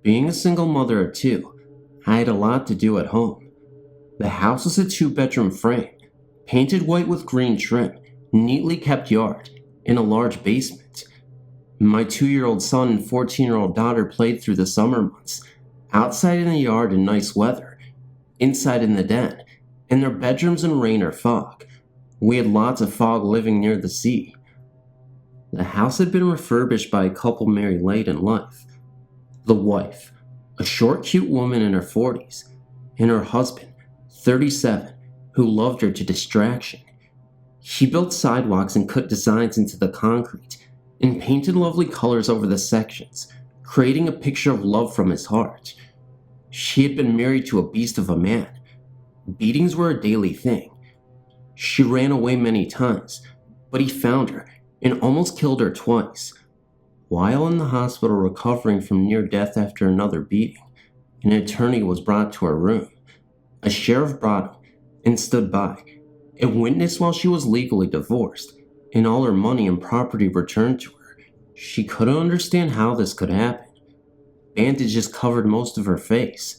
Being a single mother of two, I had a lot to do at home. The house was a 2-bedroom frame, painted white with green trim, neatly kept yard, and a large basement. My 2-year-old son and 14-year-old daughter played through the summer months, outside in the yard in nice weather, inside in the den, in their bedrooms in rain or fog. We had lots of fog living near the sea. The house had been refurbished by a couple married late in life. The wife, a short, cute woman in her 40s, and her husband, 37, who loved her to distraction. He built sidewalks and cut designs into the concrete and painted lovely colors over the sections, creating a picture of love from his heart. She had been married to a beast of a man. Beatings were a daily thing. She ran away many times, but he found her and almost killed her twice. While in the hospital recovering from near death after another beating, an attorney was brought to her room. A sheriff brought him and stood by and witnessed while she was legally divorced and all her money and property returned to her. She couldn't understand how this could happen. Bandages covered most of her face.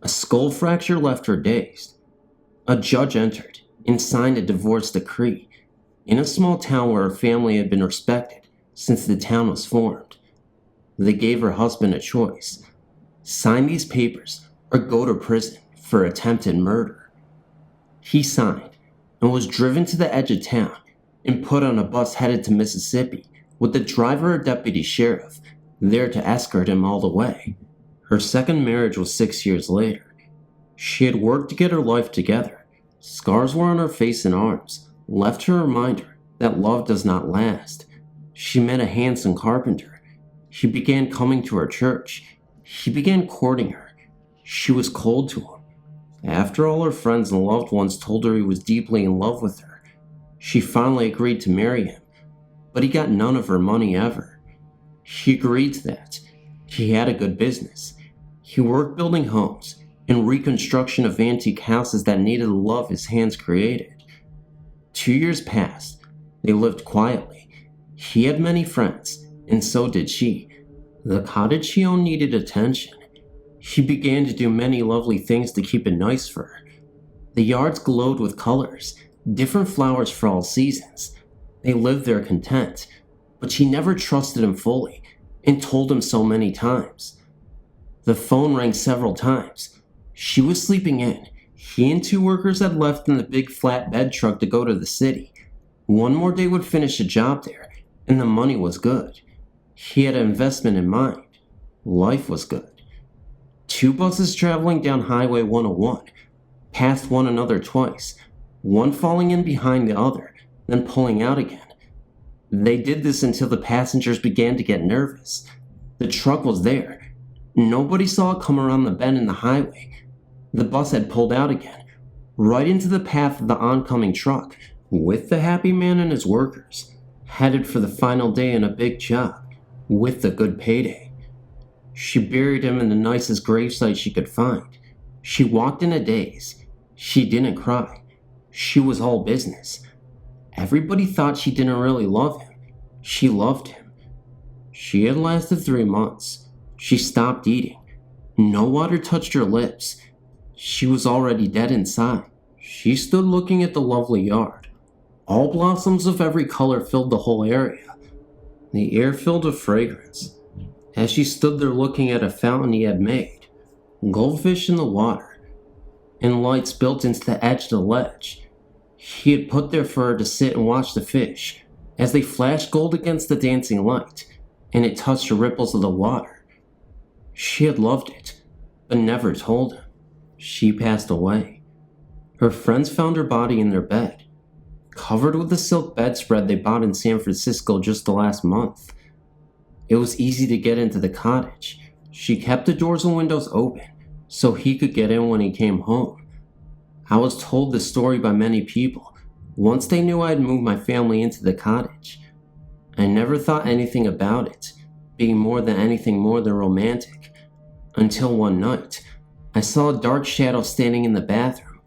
A skull fracture left her dazed. A judge entered and signed a divorce decree in a small town where her family had been respected since the town was formed. They gave her husband a choice: sign these papers or go to prison for attempted murder. He signed and was driven to the edge of town and put on a bus headed to Mississippi with the driver or deputy sheriff there to escort him all the way. Her second marriage was 6 years later. She had worked to get her life together. Scars were on her face and arms, left her a reminder that love does not last. She met a handsome carpenter. He began coming to her church. He began courting her. She was cold to him. After all her friends and loved ones told her he was deeply in love with her, she finally agreed to marry him, but he got none of her money ever. He agreed to that. He had a good business. He worked building homes and reconstruction of antique houses that needed the love his hands created. 2 years passed. They lived quietly. He had many friends, and so did she. The cottage she owned needed attention. He began to do many lovely things to keep it nice for her. The yards glowed with colors, different flowers for all seasons. They lived there content, but she never trusted him fully and told him so many times. The phone rang several times. She was sleeping in. He and 2 workers had left in the big flatbed truck to go to the city. One more day would finish the job there, and the money was good. He had an investment in mind. Life was good. 2 buses traveling down Highway 101 passed one another twice, one falling in behind the other, then pulling out again. They did this until the passengers began to get nervous. The truck was there. Nobody saw it come around the bend in the highway. The bus had pulled out again, right into the path of the oncoming truck, with the happy man and his workers, headed for the final day in a big job, with a good payday. She buried him in the nicest gravesite she could find. She walked in a daze. She didn't cry. She was all business. Everybody thought she didn't really love him. She loved him. She had lasted 3 months. She stopped eating. No water touched her lips. She was already dead inside. She stood looking at the lovely yard. All blossoms of every color filled the whole area. The air filled with fragrance. As she stood there looking at a fountain he had made, goldfish in the water, and lights built into the edge of the ledge he had put there for her to sit and watch the fish as they flashed gold against the dancing light, and it touched the ripples of the water. She had loved it, but never told him. She passed away. Her friends found her body in their bed, covered with the silk bedspread they bought in San Francisco just the last month. It was easy to get into the cottage. She kept the doors and windows open so he could get in when he came home. I was told this story by many people once they knew I had moved my family into the cottage. I never thought anything about it being more than romantic, until one night I saw a dark shadow standing in the bathroom.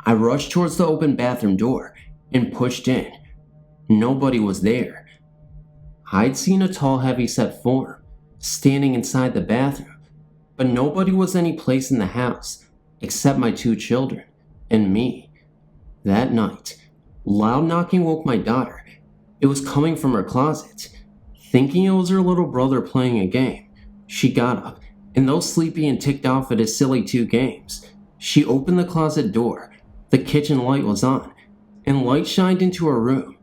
I rushed towards the open bathroom door and pushed in. Nobody was there. I'd seen a tall, heavy-set form standing inside the bathroom, but nobody was any place in the house except my 2 children and me. That night, loud knocking woke my daughter. It was coming from her closet. Thinking it was her little brother playing a game, she got up, and though sleepy and ticked off at his silly 2 games, she opened the closet door. The kitchen light was on, and light shined into her room.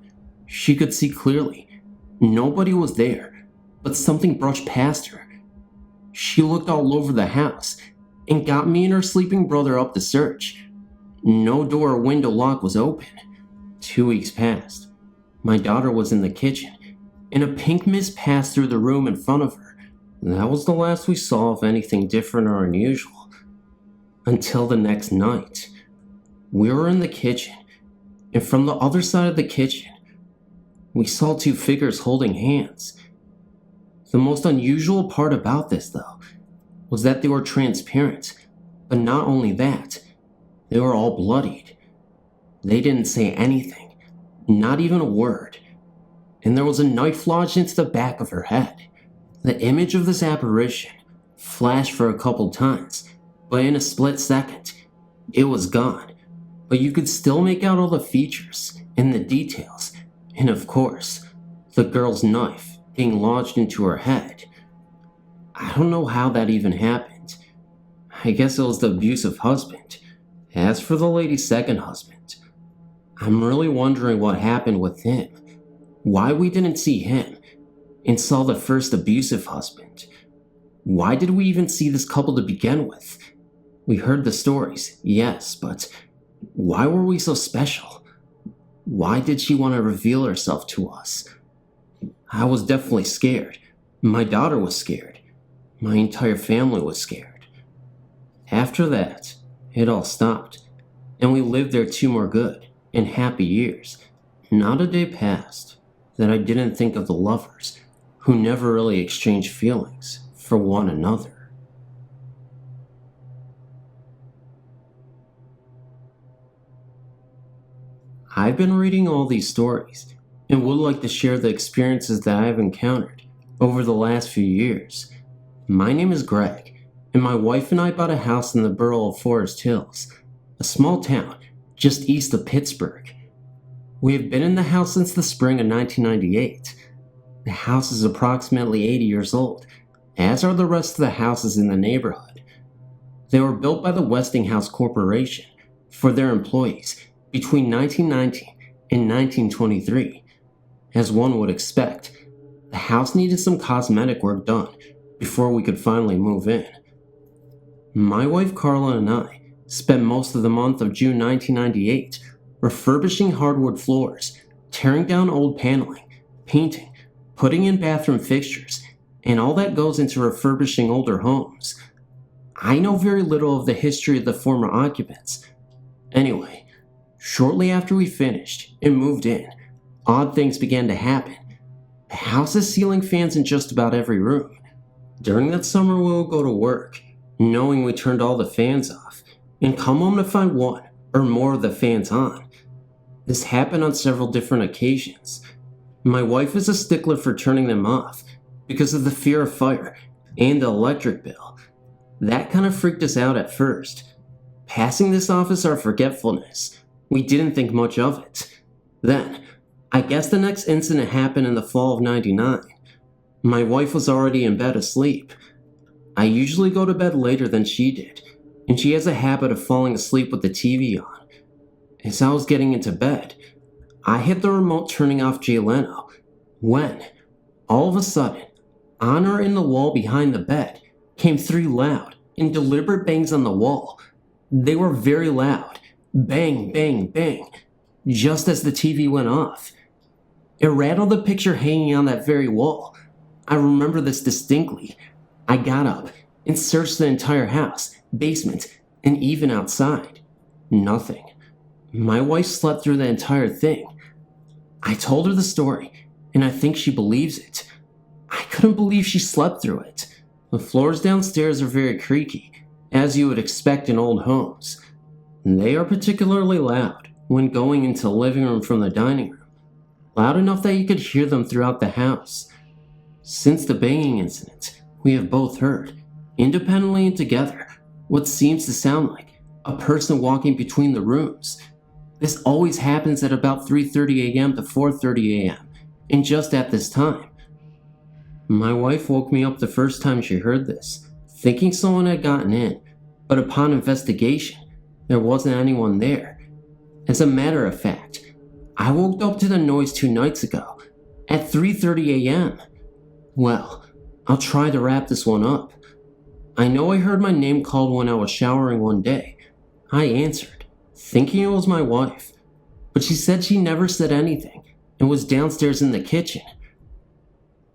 She could see clearly. Nobody was there, but something brushed past her. She looked all over the house, and got me and her sleeping brother up to search. No door or window lock was open. 2 weeks passed. My daughter was in the kitchen, and a pink mist passed through the room in front of her. That was the last we saw of anything different or unusual. Until the next night. We were in the kitchen, and from the other side of the kitchen, we saw 2 figures holding hands. The most unusual part about this, though, was that they were transparent, but not only that, they were all bloodied. They didn't say anything, not even a word, and there was a knife lodged into the back of her head. The image of this apparition flashed for a couple times, but in a split second, it was gone. But you could still make out all the features and the details, and of course, the girl's knife being lodged into her head. I don't know how that even happened. I guess it was the abusive husband. As for the lady's second husband, I'm really wondering what happened with him. Why we didn't see him and saw the first abusive husband. Why did we even see this couple to begin with? We heard the stories, yes, but why were we so special? Why did she want to reveal herself to us? I was definitely scared. My daughter was scared. My entire family was scared. After that, it all stopped, and we lived there 2 more good and happy years. Not a day passed that I didn't think of the lovers who never really exchanged feelings for one another. I've been reading all these stories and would like to share the experiences that I've encountered over the last few years. My name is Greg, and my wife and I bought a house in the borough of Forest Hills, a small town just east of Pittsburgh. We have been in the house since the spring of 1998. The house is approximately 80 years old, as are the rest of the houses in the neighborhood. They were built by the Westinghouse Corporation for their employees between 1919 and 1923. As one would expect, the house needed some cosmetic work done before we could finally move in. My wife Carla and I spent most of the month of June 1998 refurbishing hardwood floors, tearing down old paneling, painting, putting in bathroom fixtures, and all that goes into refurbishing older homes. I know very little of the history of the former occupants. Anyway, shortly after we finished and moved in, odd things began to happen. The house has ceiling fans in just about every room. During that summer we would go to work, knowing we turned all the fans off, and come home to find one or more of the fans on. This happened on several different occasions. My wife is a stickler for turning them off because of the fear of fire and the electric bill. That kind of freaked us out at first. Passing this off as our forgetfulness, we didn't think much of it. Then, I guess the next incident happened in the fall of '99. My wife was already in bed asleep. I usually go to bed later than she did, and she has a habit of falling asleep with the TV on. As I was getting into bed, I hit the remote turning off Jay Leno, when, all of a sudden, on or in the wall behind the bed, came 3 loud and deliberate bangs on the wall. They were very loud. Bang, bang, bang, just as the TV went off. It rattled the picture hanging on that very wall. I remember this distinctly. I got up and searched the entire house, basement, and even outside. Nothing. My wife slept through the entire thing. I told her the story, and I think she believes it. I couldn't believe she slept through it. The floors downstairs are very creaky, as you would expect in old homes. They are particularly loud when going into the living room from the dining room, loud enough that you could hear them throughout the house. Since the banging incident, we have both heard independently and together, what seems to sound like a person walking between the rooms. This always happens at about 3:30 a.m. to 4:30 a.m., and just at this time. My wife woke me up the first time she heard this, thinking someone had gotten in, but upon investigation, there wasn't anyone there. As a matter of fact, I woke up to the noise 2 nights ago, at 3:30 a.m. Well, I'll try to wrap this one up. I know I heard my name called when I was showering one day. I answered, thinking it was my wife, but she said she never said anything and was downstairs in the kitchen.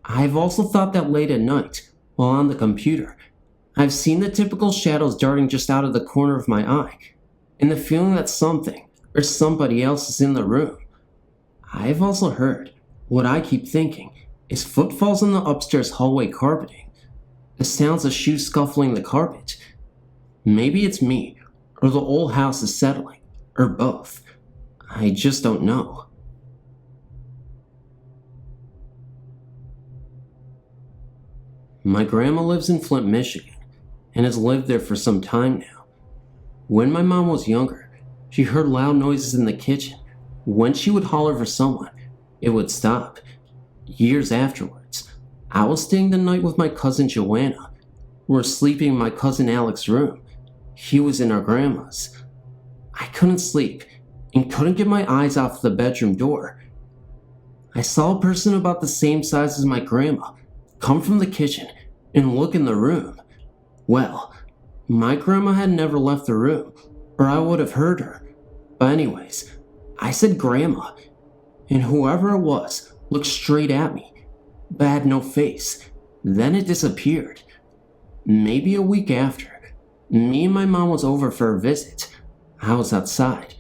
I've also thought that late at night, while on the computer, I've seen the typical shadows darting just out of the corner of my eye, and the feeling that something or somebody else is in the room. I've also heard what I keep thinking is footfalls on the upstairs hallway carpeting, the sounds of shoes scuffling the carpet. Maybe it's me, or the old house is settling, or both. I just don't know. My grandma lives in Flint, Michigan, and has lived there for some time now. When my mom was younger, she heard loud noises in the kitchen. When she would holler for someone, it would stop. Years afterwards, I was staying the night with my cousin Joanna. We were sleeping in my cousin Alex's room. He was in our grandma's. I couldn't sleep and couldn't get my eyes off the bedroom door. I saw a person about the same size as my grandma come from the kitchen and look in the room. Well, my grandma had never left the room, or I would have heard her. But anyways, I said grandma, and whoever it was looked straight at me, but had no face. Then it disappeared. Maybe a week after, me and my mom was over for a visit. I was outside,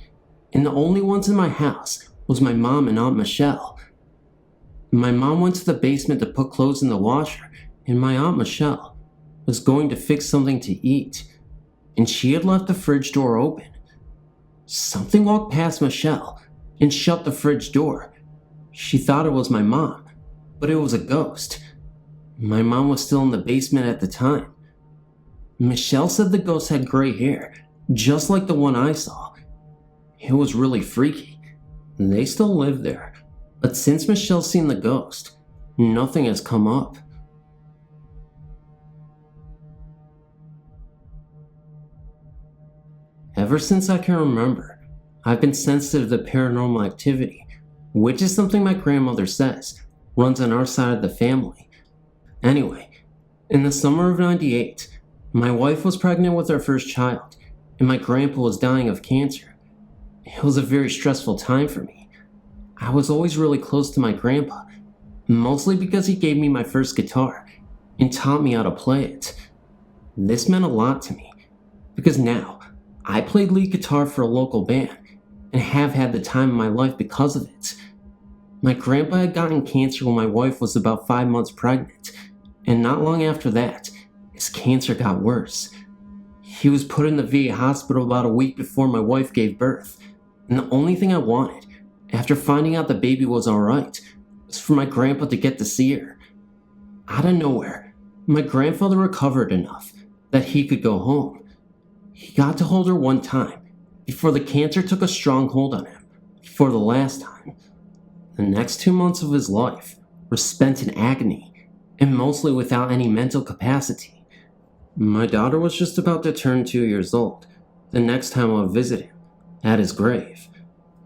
and the only ones in my house was my mom and Aunt Michelle. My mom went to the basement to put clothes in the washer, and my Aunt Michelle was going to fix something to eat, and she had left the fridge door open. Something walked past Michelle and shut the fridge door. She thought it was my mom, but it was a ghost. My mom was still in the basement at the time. Michelle said the ghost had gray hair, just like the one I saw. It was really freaky. They still live there, but since Michelle's seen the ghost, nothing has come up. Ever since I can remember, I've been sensitive to paranormal activity, which is something my grandmother says runs on our side of the family. Anyway, in the summer of '98, my wife was pregnant with our first child, and my grandpa was dying of cancer. It was a very stressful time for me. I was always really close to my grandpa, mostly because he gave me my first guitar and taught me how to play it. This meant a lot to me, because now I played lead guitar for a local band and have had the time of my life because of it. My grandpa had gotten cancer when my wife was about 5 months pregnant, and not long after that, his cancer got worse. He was put in the VA hospital about a week before my wife gave birth, and the only thing I wanted, after finding out the baby was alright, was for my grandpa to get to see her. Out of nowhere, my grandfather recovered enough that he could go home. He got to hold her one time before the cancer took a strong hold on him, for the last time. The next 2 months of his life were spent in agony and mostly without any mental capacity. My daughter was just about to turn 2 years old the next time I would visit him at his grave.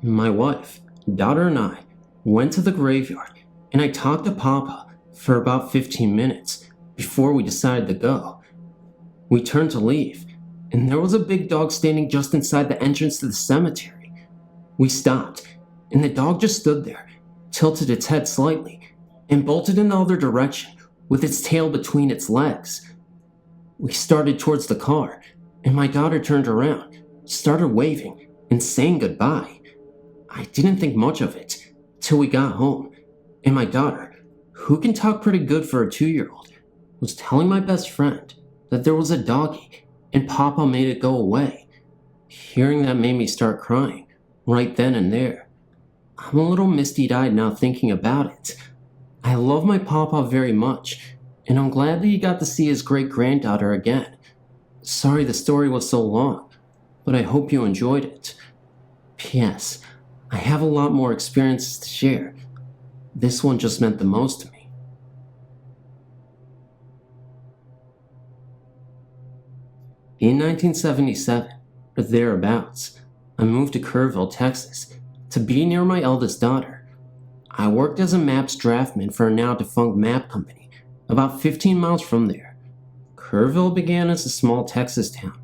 My wife, daughter, and I went to the graveyard, and I talked to Papa for about 15 minutes before we decided to go. We turned to leave, and there was a big dog standing just inside the entrance to the cemetery. We stopped, and the dog just stood there, tilted its head slightly, and bolted in the other direction with its tail between its legs. We started towards the car, and my daughter turned around, started waving, and saying goodbye. I didn't think much of it till we got home, and my daughter, who can talk pretty good for a 2-year-old, was telling my best friend that there was a doggy and Papa made it go away. Hearing that made me start crying right then and there. I'm a little misty-eyed now thinking about it. I love my Papa very much, and I'm glad that he got to see his great-granddaughter again. Sorry the story was so long, but I hope you enjoyed it. P.S. I have a lot more experiences to share. This one just meant the most to me. In 1977, or thereabouts, I moved to Kerrville, Texas, to be near my eldest daughter. I worked as a maps draftman for a now-defunct map company, about 15 miles from there. Kerrville began as a small Texas town,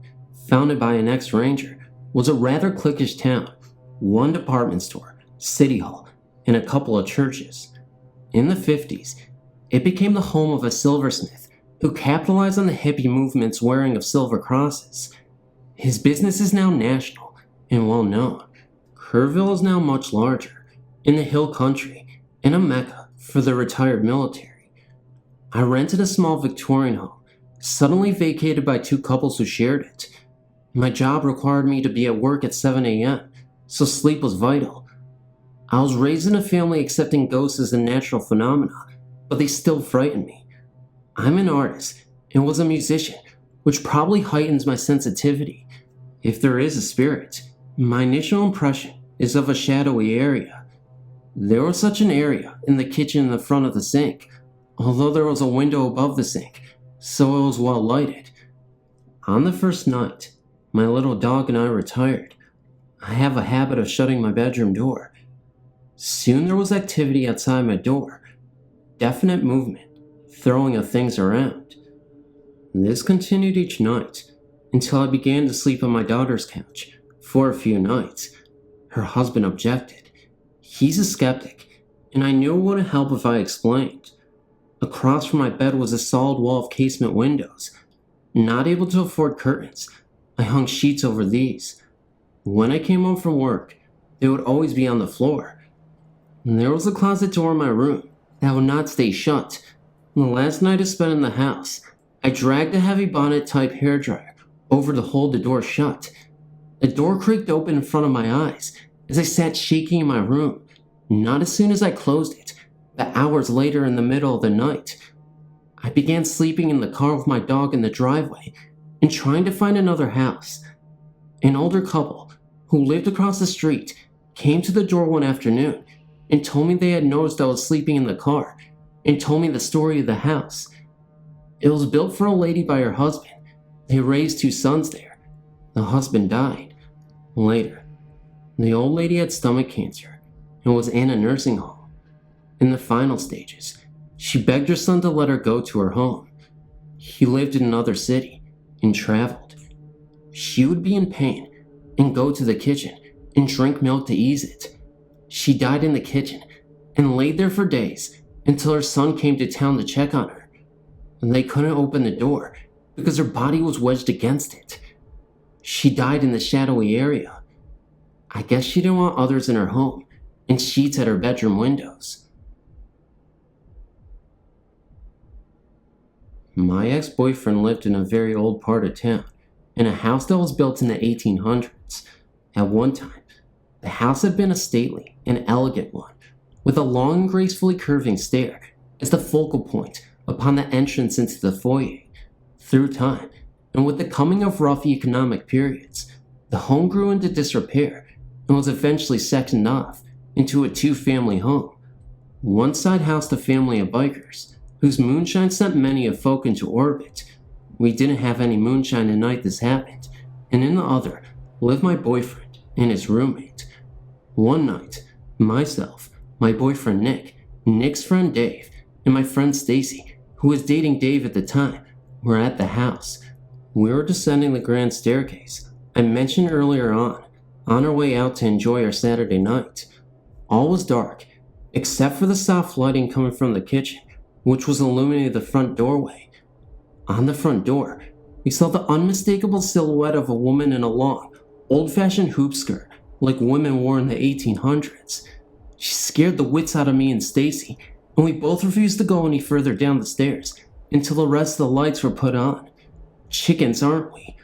founded by an ex-ranger, was a rather cliquish town, one department store, city hall, and a couple of churches. In the 50s, it became the home of a silversmith who capitalized on the hippie movement's wearing of silver crosses. His business is now national and well known. Kerrville is now much larger, in the hill country, and a mecca for the retired military. I rented a small Victorian home, suddenly vacated by two couples who shared it. My job required me to be at work at 7 a.m., so sleep was vital. I was raised in a family accepting ghosts as a natural phenomenon, but they still frighten me. I'm an artist and was a musician, which probably heightens my sensitivity. If there is a spirit, my initial impression is of a shadowy area. There was such an area in the kitchen in the front of the sink, although there was a window above the sink, so it was well lighted. On the first night, my little dog and I retired. I have a habit of shutting my bedroom door. Soon there was activity outside my door, definite movement, throwing of things around. This continued each night until I began to sleep on my daughter's couch for a few nights. Her husband objected. He's a skeptic, and I knew it wouldn't help if I explained. Across from my bed was a solid wall of casement windows. Not able to afford curtains, I hung sheets over these. When I came home from work, they would always be on the floor. There was a closet door in my room that would not stay shut. The last night I spent in the house, I dragged a heavy bonnet-type hairdryer over to hold the door shut. The door creaked open in front of my eyes as I sat shaking in my room. Not as soon as I closed it, but hours later in the middle of the night. I began sleeping in the car with my dog in the driveway and trying to find another house. An older couple who lived across the street came to the door one afternoon and told me they had noticed I was sleeping in the car and told me the story of the house. It was built for a lady by her husband. They raised two sons there. The husband died. Later, the old lady had stomach cancer and was in a nursing home. In the final stages, she begged her son to let her go to her home. He lived in another city and traveled. She would be in pain and go to the kitchen and drink milk to ease it. She died in the kitchen and laid there for days until her son came to town to check on her. And they couldn't open the door because her body was wedged against it. She died in the shadowy area. I guess she didn't want others in her home and sheets at her bedroom windows. My ex-boyfriend lived in a very old part of town, in a house that was built in the 1800s. At one time, the house had been a stately and elegant one, with a long, gracefully curving stair as the focal point upon the entrance into the foyer. Through time, and with the coming of rough economic periods, the home grew into disrepair and was eventually sectioned off into a two-family home. One side housed a family of bikers, whose moonshine sent many of folk into orbit. We didn't have any moonshine the night this happened, and in the other lived my boyfriend and his roommate. One night, myself, my boyfriend Nick, Nick's friend Dave, and my friend Stacy, who was dating Dave at the time, were at the house. We were descending the grand staircase I mentioned earlier on our way out to enjoy our Saturday night. All was dark, except for the soft lighting coming from the kitchen, which was illuminating the front doorway. On the front door, we saw the unmistakable silhouette of a woman in a long, old-fashioned hoop skirt like women wore in the 1800s. She scared the wits out of me and Stacy, and we both refused to go any further down the stairs until the rest of the lights were put on. Chickens, aren't we?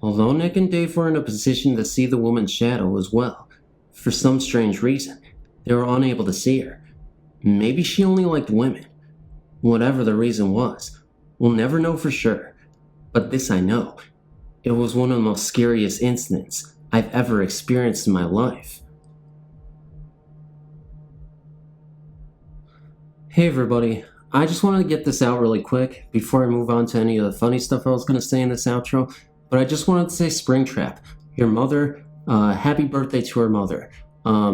Although Nick and Dave were in a position to see the woman's shadow as well, for some strange reason, they were unable to see her. Maybe she only liked women. Whatever the reason was, we'll never know for sure. But this I know. It was one of the most scariest incidents I've ever experienced in my life. Hey everybody, I just wanted to get this out really quick before I move on to any of the funny stuff I was going to say in this outro, but I just wanted to say Springtrap, your mother, happy birthday to her mother.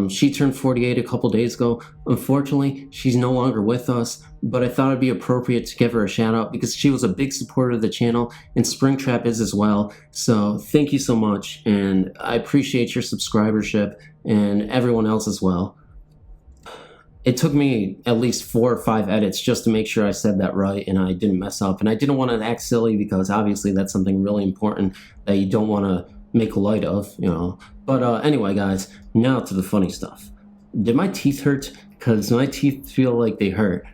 She turned 48 a couple days ago. Unfortunately, she's no longer with us, but I thought it'd be appropriate to give her a shout out because she was a big supporter of the channel, and Springtrap is as well. So thank you so much, and I appreciate your subscribership and everyone else as well. It took me at least 4 or 5 edits just to make sure I said that right and I didn't mess up. And I didn't want to act silly because obviously that's something really important that you don't want to make light of, you know. But anyway, guys, now to the funny stuff. Did my teeth hurt? Because my teeth feel like they hurt.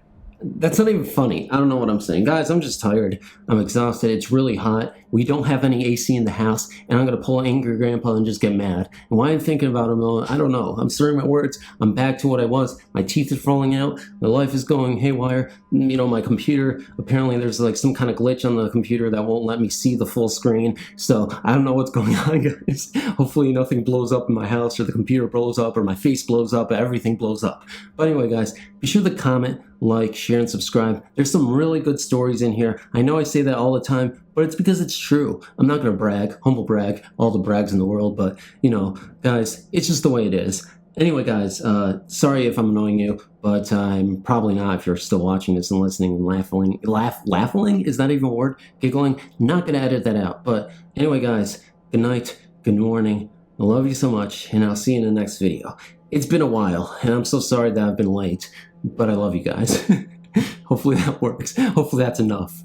That's not even funny. I don't know what I'm saying. Guys, I'm just tired. I'm exhausted. It's really hot. We don't have any AC in the house, and I'm going to pull an angry grandpa and just get mad. And why I'm thinking about him, I don't know. I'm slurring my words. I'm back to what I was. My teeth are falling out. My life is going haywire. You know, my computer, apparently there's like some kind of glitch on the computer that won't let me see the full screen. So I don't know what's going on, guys. Hopefully nothing blows up in my house, or the computer blows up, or my face blows up, or everything blows up. But anyway, guys, be sure to comment, like, share, and subscribe. There's some really good stories in here. I know I say that all the time, but it's because it's true. I'm not gonna brag, humble brag, all the brags in the world, but you know, guys, it's just the way it is. Anyway, guys, sorry if I'm annoying you, but I'm probably not if you're still watching this and listening and laughing? Is that even a word? Giggling? Not gonna edit that out. But anyway, guys, good night, good morning. I love you so much, and I'll see you in the next video. It's been a while, and I'm so sorry that I've been late, but I love you guys. Hopefully that works. Hopefully that's enough.